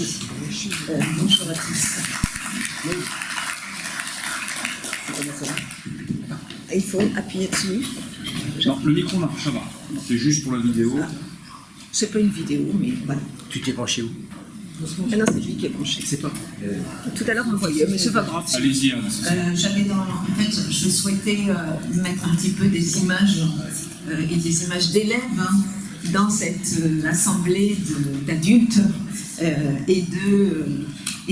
Merci. Bonjour à tous. Il faut appuyer dessus. Non, le micro marche, ça va. C'est juste pour la vidéo. C'est pas une vidéo, mais voilà. Tu t'es branché où? Ah non, c'est lui qui est branché. C'est pas. Tout à l'heure, on le voyait, mais c'est pas grave. Allez-y, Anne. En fait, je souhaitais mettre un petit peu des images et des images d'élèves dans cette assemblée d'adultes et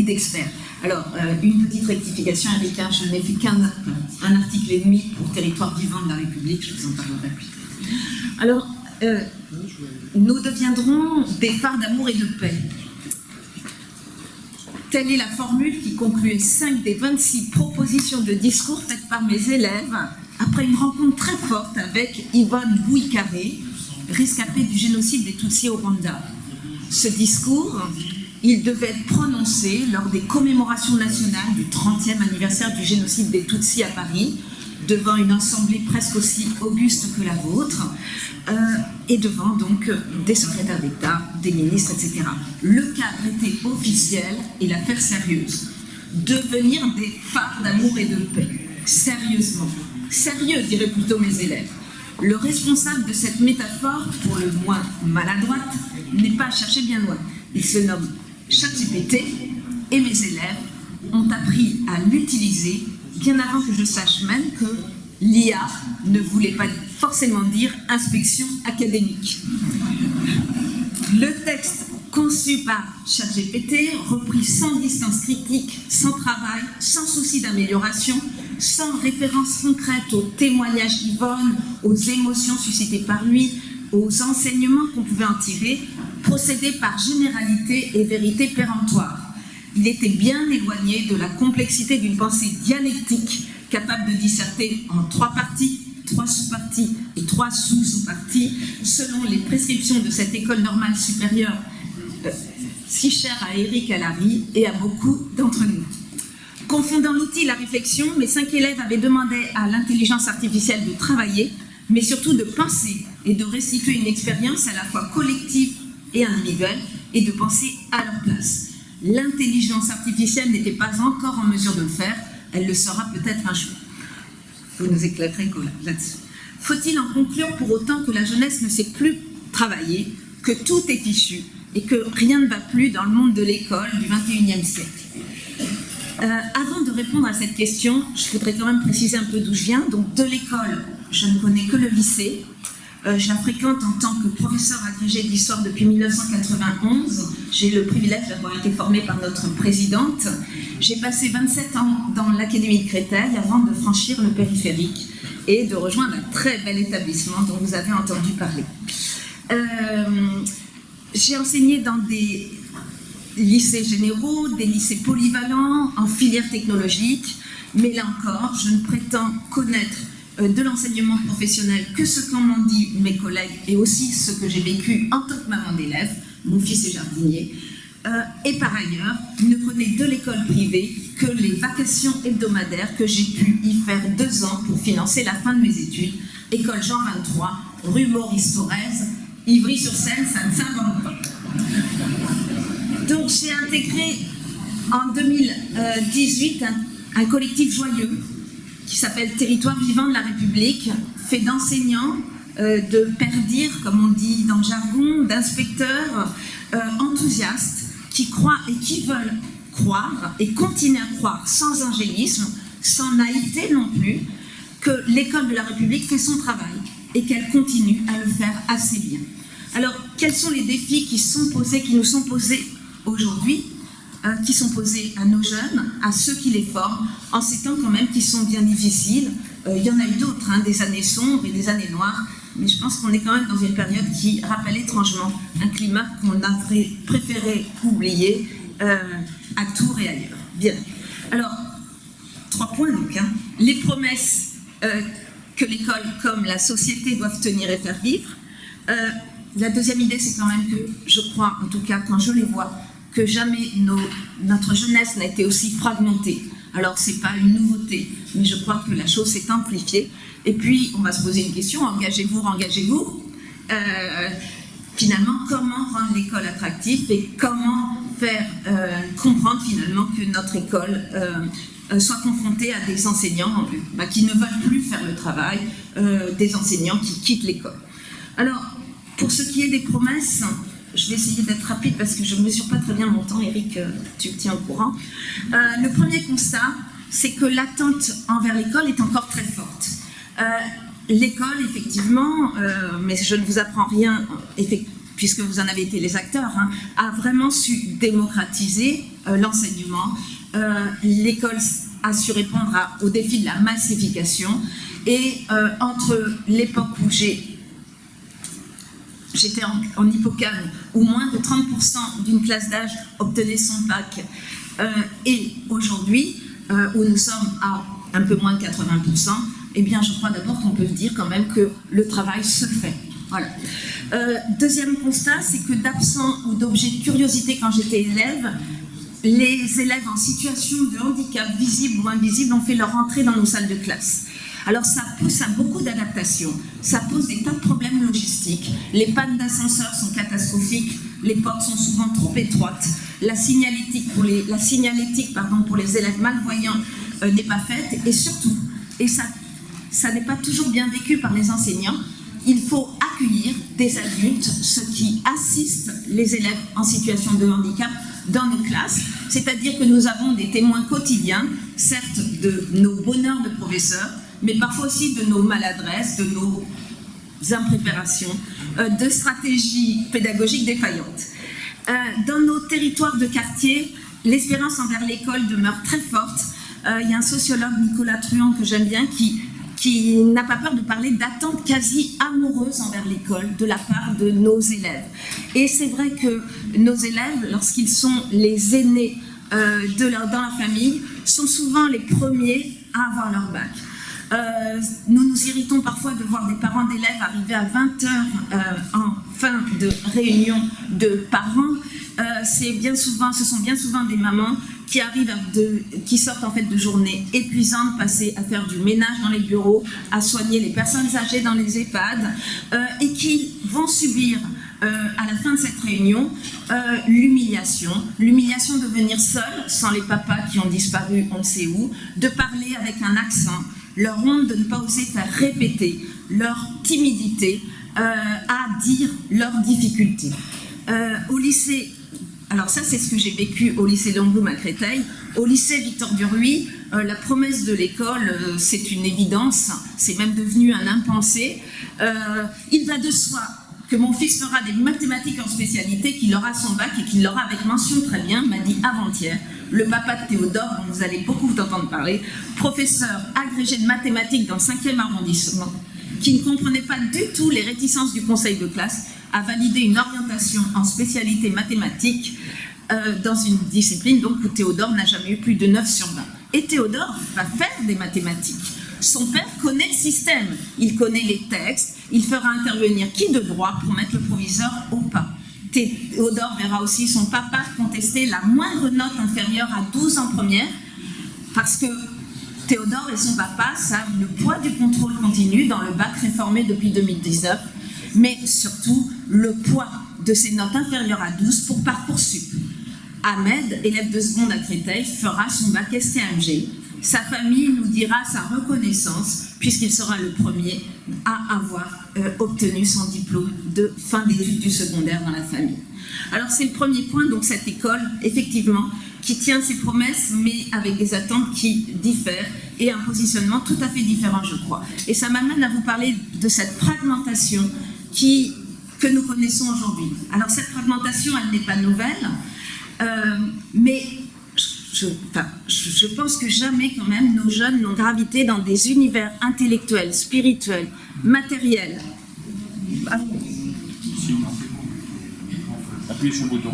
d'experts. Alors, une petite rectification avec je n'ai fait qu'un article et demi pour Territoire vivant de la République, je vous en parlerai plus tard. Alors, nous deviendrons des phares d'amour et de paix. Telle est la formule qui concluait 5 des 26 propositions de discours faites par mes élèves après une rencontre très forte avec Yvonne Bouikaré, rescapée du génocide des Tutsis au Rwanda. Ce discours, il devait être prononcé lors des commémorations nationales du 30e anniversaire du génocide des Tutsis à Paris, devant une assemblée presque aussi auguste que la vôtre, et devant donc des secrétaires d'État, des ministres, etc. Le cadre était officiel et l'affaire sérieuse. Devenir des phares d'amour et de paix. Sérieusement. Sérieux, diraient plutôt mes élèves. Le responsable de cette métaphore, pour le moins maladroite, n'est pas à chercher bien loin. Il se nomme ChatGPT et mes élèves ont appris à l'utiliser bien avant que je sache même que l'IA ne voulait pas forcément dire inspection académique. Le texte conçu par ChatGPT, repris sans distance critique, sans travail, sans souci d'amélioration, sans référence concrète aux témoignages d'Yvonne, aux émotions suscitées par lui, aux enseignements qu'on pouvait en tirer, procédait par généralité et vérité péremptoire. Il était bien éloigné de la complexité d'une pensée dialectique capable de disserter en 3 parties, 3 sous-parties et 3 sous-sous-parties, selon les prescriptions de cette école normale supérieure si chère à Éric Allary et à beaucoup d'entre nous. Confondant l'outil et la réflexion, mes 5 élèves avaient demandé à l'intelligence artificielle de travailler, mais surtout de penser et de restituer une expérience à la fois collective et individuelle, et de penser à leur place. L'intelligence artificielle n'était pas encore en mesure de le faire, elle le sera peut-être un jour. Vous nous éclairerez là-dessus. Faut-il en conclure pour autant que la jeunesse ne sait plus travailler, que tout est fichu et que rien ne va plus dans le monde de l'école du XXIe siècle? Avant de répondre à cette question, je voudrais quand même préciser un peu d'où je viens. Donc de l'école, je ne connais que le lycée. Je la fréquente en tant que professeur agrégé d'histoire depuis 1991. J'ai le privilège d'avoir été formée par notre présidente. J'ai passé 27 ans dans l'Académie de Créteil avant de franchir le périphérique et de rejoindre un très bel établissement dont vous avez entendu parler. J'ai enseigné dans des lycées généraux, des lycées polyvalents, en filière technologique, mais là encore, je ne prétends connaître de l'enseignement professionnel que ce qu'en m'ont dit mes collègues et aussi ce que j'ai vécu en tant que maman d'élève, mon fils est jardinier, et par ailleurs, ne connais de l'école privée que les vacations hebdomadaires que j'ai pu y faire 2 ans pour financer la fin de mes études, école Jean 23, rue Maurice Thorez, Ivry-sur-Seine, ça ne s'invente pas. Donc j'ai intégré en 2018 un collectif joyeux qui s'appelle Territoire vivant de la République, fait d'enseignants, de pères dires, comme on dit dans le jargon, d'inspecteurs enthousiastes qui croient et qui veulent croire et continuent à croire sans angélisme, sans naïveté non plus, que l'école de la République fait son travail et qu'elle continue à le faire assez bien. Alors, quels sont les défis qui nous sont posés aujourd'hui, qui sont posés à nos jeunes, à ceux qui les forment, en ces temps quand même qui sont bien difficiles? Il y en a eu d'autres, des années sombres et des années noires, mais je pense qu'on est quand même dans une période qui rappelle étrangement un climat qu'on aurait préféré oublier à Tours et ailleurs. Bien. Alors, 3 points donc. Les promesses que l'école comme la société doivent tenir et faire vivre. La deuxième idée, c'est quand même que je crois, en tout cas quand je les vois, que jamais notre jeunesse n'a été aussi fragmentée. Alors, ce n'est pas une nouveauté, mais je crois que la chose s'est amplifiée. Et puis, on va se poser une question, engagez-vous, engagez-vous. Finalement, comment rendre l'école attractive et comment faire comprendre finalement que notre école soit confrontée à des enseignants qui ne veulent plus faire le travail, des enseignants qui quittent l'école. Alors, pour ce qui est des promesses, je vais essayer d'être rapide parce que je ne mesure pas très bien mon temps, Eric, tu me tiens au courant. Le premier constat, c'est que l'attente envers l'école est encore très forte. L'école, effectivement, mais je ne vous apprends rien, puisque vous en avez été les acteurs, a vraiment su démocratiser l'enseignement. L'école a su répondre au défi de la massification. Et entre l'époque où j'étais en Hippocane, où moins de 30% d'une classe d'âge obtenait son bac, et aujourd'hui, où nous sommes à un peu moins de 80%, eh bien, je crois d'abord qu'on peut dire quand même que le travail se fait. Voilà. Deuxième constat, c'est que d'absents ou d'objets de curiosité quand j'étais élève, les élèves en situation de handicap visible ou invisible ont fait leur entrée dans nos salles de classe. Alors ça pousse à beaucoup d'adaptations, ça pose des tas de problèmes logistiques, les pannes d'ascenseur sont catastrophiques, les portes sont souvent trop étroites, la signalétique pour les élèves malvoyants n'est pas faite, et surtout, et ça n'est pas toujours bien vécu par les enseignants, il faut accueillir des adultes, ceux qui assistent les élèves en situation de handicap dans nos classes, c'est-à-dire que nous avons des témoins quotidiens, certes de nos bonheurs de professeurs, mais parfois aussi de nos maladresses, de nos impréparations, de stratégies pédagogiques défaillantes. Dans nos territoires de quartier, l'espérance envers l'école demeure très forte. Il y a un sociologue, Nicolas Truand, que j'aime bien, qui n'a pas peur de parler d'attentes quasi amoureuses envers l'école de la part de nos élèves. Et c'est vrai que nos élèves, lorsqu'ils sont les aînés dans la famille, sont souvent les premiers à avoir leur bac. Nous nous irritons parfois de voir des parents d'élèves arriver à 20h en fin de réunion de parents. Ce sont bien souvent des mamans qui sortent en fait de journées épuisantes, passées à faire du ménage dans les bureaux, à soigner les personnes âgées dans les EHPAD, et qui vont subir à la fin de cette réunion l'humiliation de venir seuls, sans les papas qui ont disparu on ne sait où, de parler avec un accent, leur honte de ne pas oser faire répéter, leur timidité à dire leurs difficultés. Au lycée, alors ça c'est ce que j'ai vécu au lycée Longboom à Créteil. Au lycée Victor Duruy, la promesse de l'école, c'est une évidence, c'est même devenu un impensé. Il va de soi que mon fils fera des mathématiques en spécialité, qu'il aura son bac et qu'il l'aura avec mention très bien, m'a dit avant-hier le papa de Théodore, dont vous allez beaucoup entendre parler, professeur agrégé de mathématiques dans le 5e arrondissement, qui ne comprenait pas du tout les réticences du conseil de classe, a validé une orientation en spécialité mathématiques dans une discipline donc, où Théodore n'a jamais eu plus de 9 sur 20. Et Théodore va faire des mathématiques. Son père connaît le système, il connaît les textes, il fera intervenir qui de droit pour mettre le proviseur au pas. Théodore verra aussi son papa contester la moindre note inférieure à 12 en première, parce que Théodore et son papa savent le poids du contrôle continu dans le bac réformé depuis 2019, mais surtout le poids de ces notes inférieures à 12 pour Parcoursup. Ahmed, élève de seconde à Créteil, fera son bac STMG. Sa famille nous dira sa reconnaissance, puisqu'il sera le premier à avoir obtenu son diplôme de fin d'études du secondaire dans la famille. Alors c'est le premier point, donc cette école, effectivement, qui tient ses promesses, mais avec des attentes qui diffèrent et un positionnement tout à fait différent, je crois. Et ça m'amène à vous parler de cette fragmentation que nous connaissons aujourd'hui. Alors cette fragmentation, elle n'est pas nouvelle, mais je pense que jamais quand même nos jeunes n'ont gravité dans des univers intellectuels, spirituels, matériels. Appuyez sur le bouton.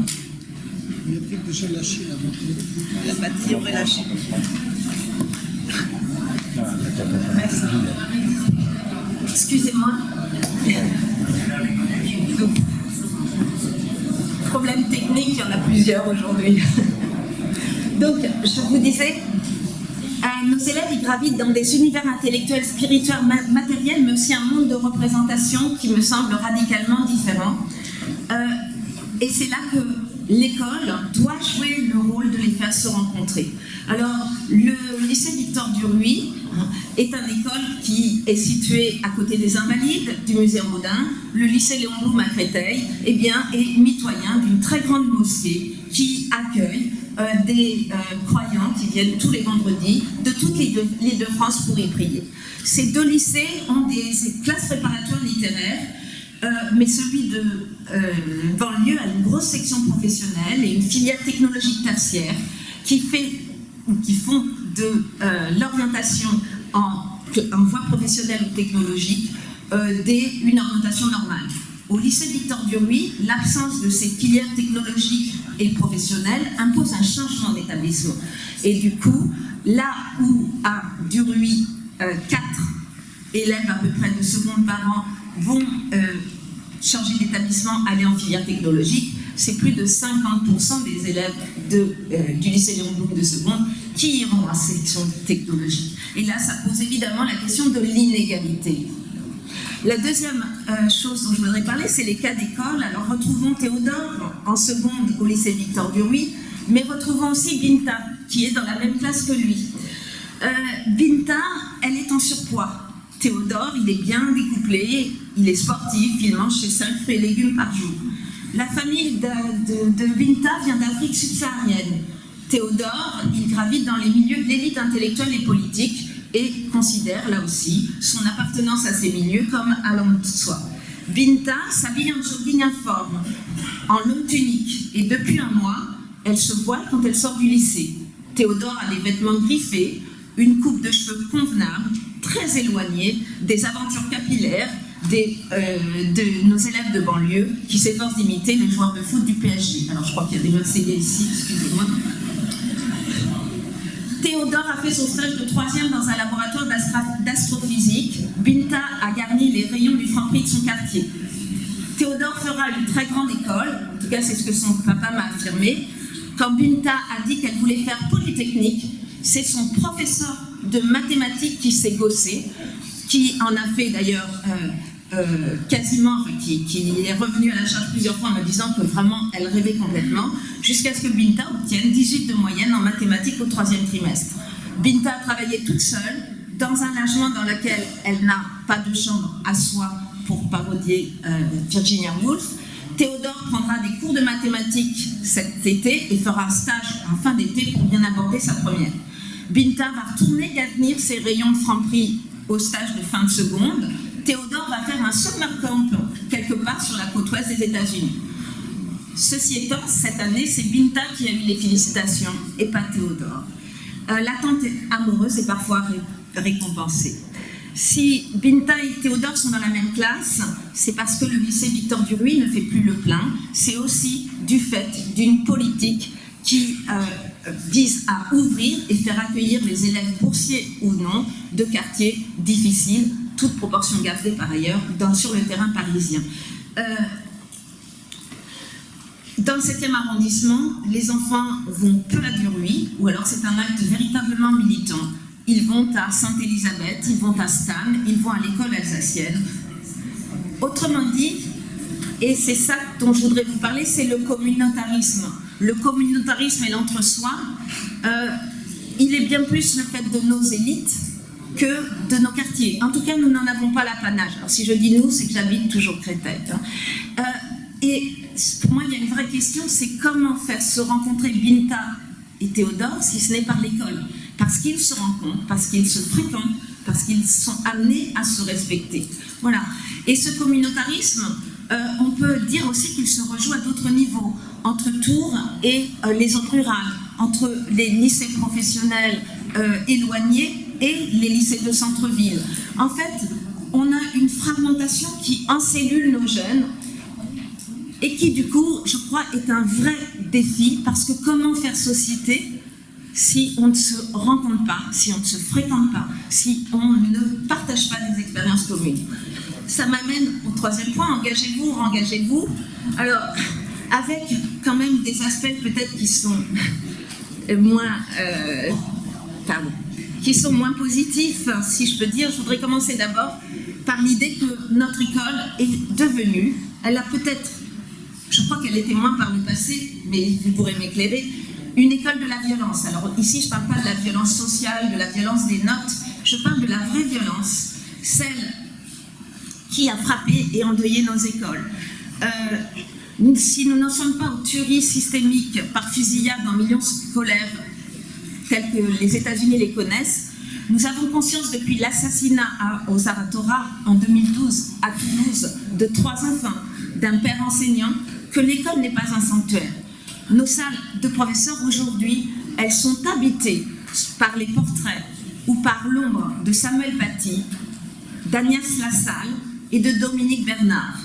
Il a déjà lâché la batterie aurait lâché. Merci. Excusez-moi. Problème technique, il y en a plusieurs aujourd'hui. Donc, je vous disais, nos élèves, ils gravitent dans des univers intellectuels, spirituels, matériels, mais aussi un monde de représentation qui me semble radicalement différent. Et c'est là que l'école doit jouer le rôle de les faire se rencontrer. Alors, le lycée Victor Duruy est une école qui est située à côté des Invalides, du musée Rodin. Le lycée Léon Blum à Créteil, eh bien, est mitoyen d'une très grande mosquée qui accueille des croyants qui viennent tous les vendredis de toute l'Île-de-France pour y prier. Ces deux lycées ont des classes préparatoires littéraires, mais celui de banlieue a une grosse section professionnelle et une filière technologique tertiaire qui font de l'orientation en voie professionnelle ou technologique une orientation normale. Au lycée Victor Duruy, l'absence de ces filières technologiques et professionnelles impose un changement d'établissement. Et du coup, là où à Duruy, 4 élèves à peu près de seconde par an vont changer d'établissement, aller en filière technologique, c'est plus de 50% des élèves du lycée Léon Blum de seconde qui iront en section technologique. Et là, ça pose évidemment la question de l'inégalité. La deuxième chose dont je voudrais parler, c'est les cas d'école. Alors, retrouvons Théodore en seconde au lycée Victor Duruy, mais retrouvons aussi Binta, qui est dans la même classe que lui. Binta, elle est en surpoids. Théodore, il est bien découplé, il est sportif, il mange ses 5 fruits et légumes par jour. La famille de Binta vient d'Afrique subsaharienne. Théodore, il gravite dans les milieux de l'élite intellectuelle et politique et considère, là aussi, son appartenance à ces milieux comme allant de soi. Binta s'habille en jogging informe, en longue tunique, et depuis un mois, elle se voile quand elle sort du lycée. Théodore a des vêtements griffés, une coupe de cheveux convenable, très éloignée des aventures capillaires de nos élèves de banlieue qui s'efforcent d'imiter les joueurs de foot du PSG. Alors je crois qu'il y a des Marseillais ici, excusez-moi. Théodore a fait son stage de 3e dans un laboratoire d'astrophysique. Binta a garni les rayons du Franprix de son quartier. Théodore fera une très grande école, en tout cas c'est ce que son papa m'a affirmé. Quand Binta a dit qu'elle voulait faire Polytechnique, c'est son professeur de mathématiques qui s'est gossé, qui en a fait d'ailleurs quasiment, enfin, qui est revenu à la charge plusieurs fois en me disant que vraiment elle rêvait complètement, jusqu'à ce que Binta obtienne 18 de moyenne en mathématiques au 3e trimestre. Binta a travaillé toute seule dans un logement dans lequel elle n'a pas de chambre à soi, pour parodier Virginia Woolf. Théodore prendra des cours de mathématiques cet été et fera un stage en fin d'été pour bien aborder sa première. Binta va retourner garnir ses rayons de Franprix au stage de fin de seconde. Théodore va faire un summer camp quelque part sur la côte ouest des États-Unis. Ceci étant, cette année, c'est Binta qui a eu les félicitations et pas Théodore. L'attente amoureuse est parfois récompensée. Si Binta et Théodore sont dans la même classe, c'est parce que le lycée Victor Duruy ne fait plus le plein. C'est aussi du fait d'une politique qui vise à ouvrir et faire accueillir les élèves boursiers ou non de quartiers difficiles, toute proportion gardée par ailleurs, sur le terrain parisien. Dans le 7e arrondissement, les enfants vont peu à Duruy, ou alors c'est un acte véritablement militant. Ils vont à Sainte-Élisabeth, ils vont à Stan, ils vont à l'école alsacienne. Autrement dit, et c'est ça dont je voudrais vous parler, c'est le communautarisme. Le communautarisme et l'entre-soi, il est bien plus le fait de nos élites que de nos quartiers. En tout cas, nous n'en avons pas l'apanage. Alors si je dis nous, c'est que j'habite toujours Créteil. Et pour moi, il y a une vraie question, c'est comment faire se rencontrer Binta et Théodore si ce n'est par l'école. Parce qu'ils se rencontrent, parce qu'ils se fréquentent, parce qu'ils sont amenés à se respecter. Voilà. Et ce communautarisme, on peut dire aussi qu'il se rejoue à d'autres niveaux, entre Tours et les zones rurales, entre les lycées professionnels éloignés et les lycées de centre-ville. En fait, on a une fragmentation qui encellule nos jeunes et qui, du coup, je crois, est un vrai défi, parce que comment faire société si on ne se rencontre pas, si on ne se fréquente pas, si on ne partage pas des expériences communes. Ça m'amène au 3e point, engagez-vous, engagez-vous. Alors, avec quand même des aspects peut-être qui sont moins positifs, si je peux dire. Je voudrais commencer d'abord par l'idée que notre école est devenue, elle a peut-être, je crois qu'elle était moins par le passé, mais vous pourrez m'éclairer, une école de la violence. Alors ici, je ne parle pas de la violence sociale, de la violence des notes, je parle de la vraie violence, celle qui a frappé et endeuillé nos écoles. Si nous n'en sommes pas aux tueries systémiques par fusillade en millions scolaires, telles que les États-Unis les connaissent, nous avons conscience depuis l'assassinat au Zaratora en 2012 à Toulouse de 3 enfants d'un père enseignant que l'école n'est pas un sanctuaire. Nos salles de professeurs aujourd'hui, elles sont habitées par les portraits ou par l'ombre de Samuel Paty, d'Agnès Lassalle et de Dominique Bernard.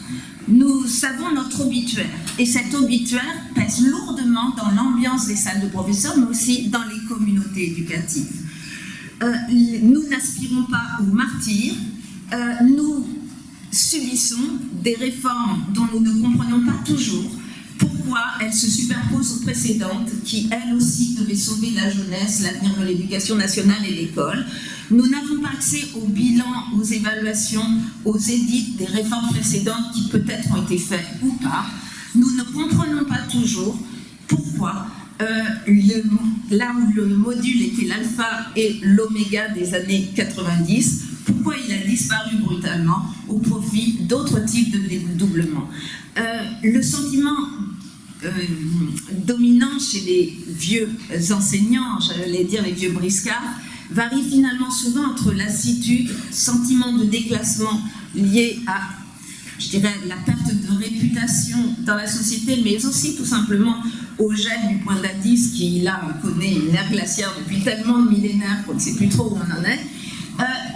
Nous savons notre obituaire et cet obituaire pèse lourdement dans l'ambiance des salles de professeurs mais aussi dans les communautés éducatives. Nous n'aspirons pas au martyr, nous subissons des réformes dont nous ne comprenons pas toujours pourquoi elles se superposent aux précédentes qui, elles aussi, devaient sauver la jeunesse, l'avenir de l'éducation nationale et l'école. Nous n'avons pas accès au bilan, aux évaluations, aux édits des réformes précédentes qui peut-être ont été faites ou pas. Nous ne comprenons pas toujours pourquoi, là où le module était l'alpha et l'oméga des années 90, pourquoi il a disparu brutalement au profit d'autres types de dédoublement. Le sentiment dominant chez les vieux enseignants, j'allais dire les vieux briscards, varie finalement souvent entre lassitude, sentiment de déclassement lié à, je dirais, la perte de réputation dans la société, mais aussi tout simplement au gel du point d'indice qui, là, connaît une ère glaciaire depuis tellement de millénaires qu'on ne sait plus trop où on en est,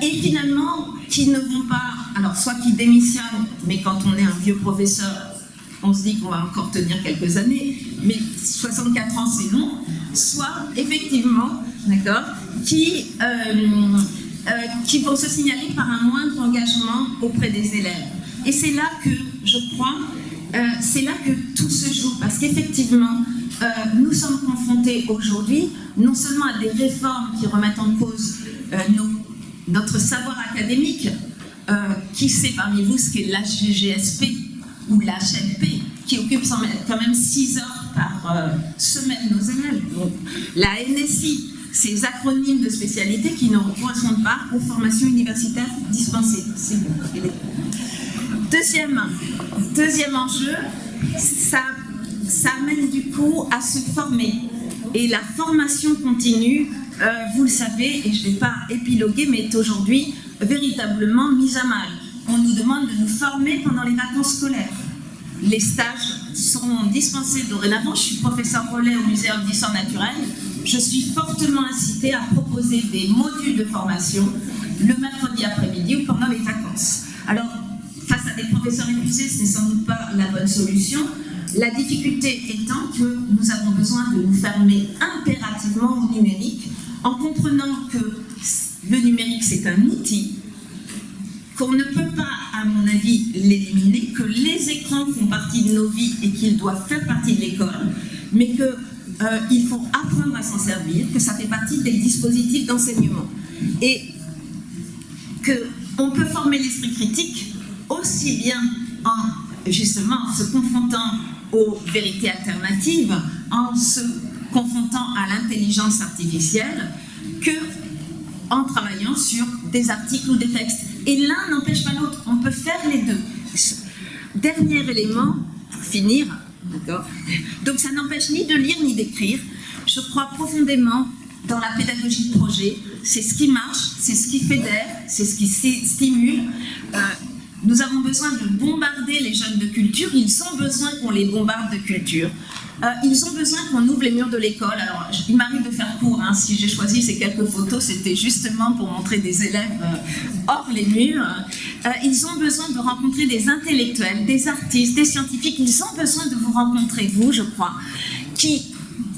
et finalement, qui ne vont pas, alors soit qui démissionnent, mais quand on est un vieux professeur, on se dit qu'on va encore tenir quelques années, mais 64 ans c'est long, soit effectivement, d'accord, qui vont se signaler par un moindre engagement auprès des élèves. Et c'est là que, je crois, c'est là que tout se joue, parce qu'effectivement, nous sommes confrontés aujourd'hui, non seulement à des réformes qui remettent en cause notre savoir académique, qui sait parmi vous ce qu'est l'HGSP ou l'HLP, qui occupe quand même 6 heures par semaine nos élèves. Donc, la NSI, ces acronymes de spécialité qui ne correspondent pas aux formations universitaires dispensées. Deuxième enjeu, ça amène du coup à se former. Et la formation continue, vous le savez, et je ne vais pas épiloguer, mais est aujourd'hui véritablement mise à mal. On nous demande de nous former pendant les vacances scolaires. Les stages seront dispensés dorénavant. Je suis professeur relais au Muséum d'histoire naturelle. Je suis fortement incitée à proposer des modules de formation le mercredi après-midi ou pendant les vacances. Alors, face à des professeurs épuisés, ce n'est sans doute pas la bonne solution. La difficulté étant que nous avons besoin de nous former impérativement au numérique, en comprenant que le numérique, c'est un outil, qu'on ne peut pas, à mon avis, l'éliminer, que les écrans font partie de nos vies et qu'ils doivent faire partie de l'école, mais qu'il faut apprendre à s'en servir, que ça fait partie des dispositifs d'enseignement. Et qu'on peut former l'esprit critique aussi bien en se confrontant aux vérités alternatives, en se confrontant à l'intelligence artificielle, que en travaillant sur des articles ou des textes. Et l'un n'empêche pas l'autre, on peut faire les deux. Dernier élément, pour finir, d'accord. Donc ça n'empêche ni de lire ni d'écrire. Je crois profondément dans la pédagogie de projet. C'est ce qui marche, c'est ce qui fédère, c'est ce qui stimule. Nous avons besoin de bombarder les jeunes de culture, ils ont besoin qu'on les bombarde de culture. Ils ont besoin qu'on ouvre les murs de l'école. Alors, il m'arrive de faire court, hein. Si j'ai choisi ces quelques photos, c'était justement pour montrer des élèves hors les murs. Ils ont besoin de rencontrer des intellectuels, des artistes, des scientifiques. Ils ont besoin de vous rencontrer, vous, je crois, qui,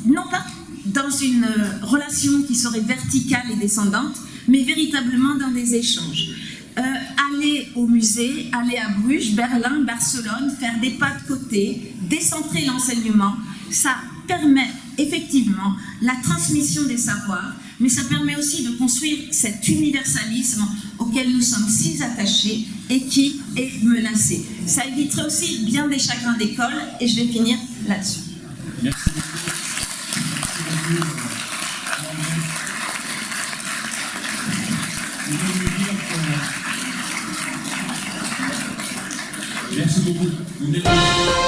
non pas dans une relation qui serait verticale et descendante, mais véritablement dans des échanges. Aller au musée, aller à Bruges, Berlin, Barcelone, faire des pas de côté, décentrer l'enseignement, ça permet effectivement la transmission des savoirs, mais ça permet aussi de construire cet universalisme auquel nous sommes si attachés et qui est menacé. Ça éviterait aussi bien des chagrins d'école, et je vais finir là-dessus. Merci beaucoup. Merci beaucoup.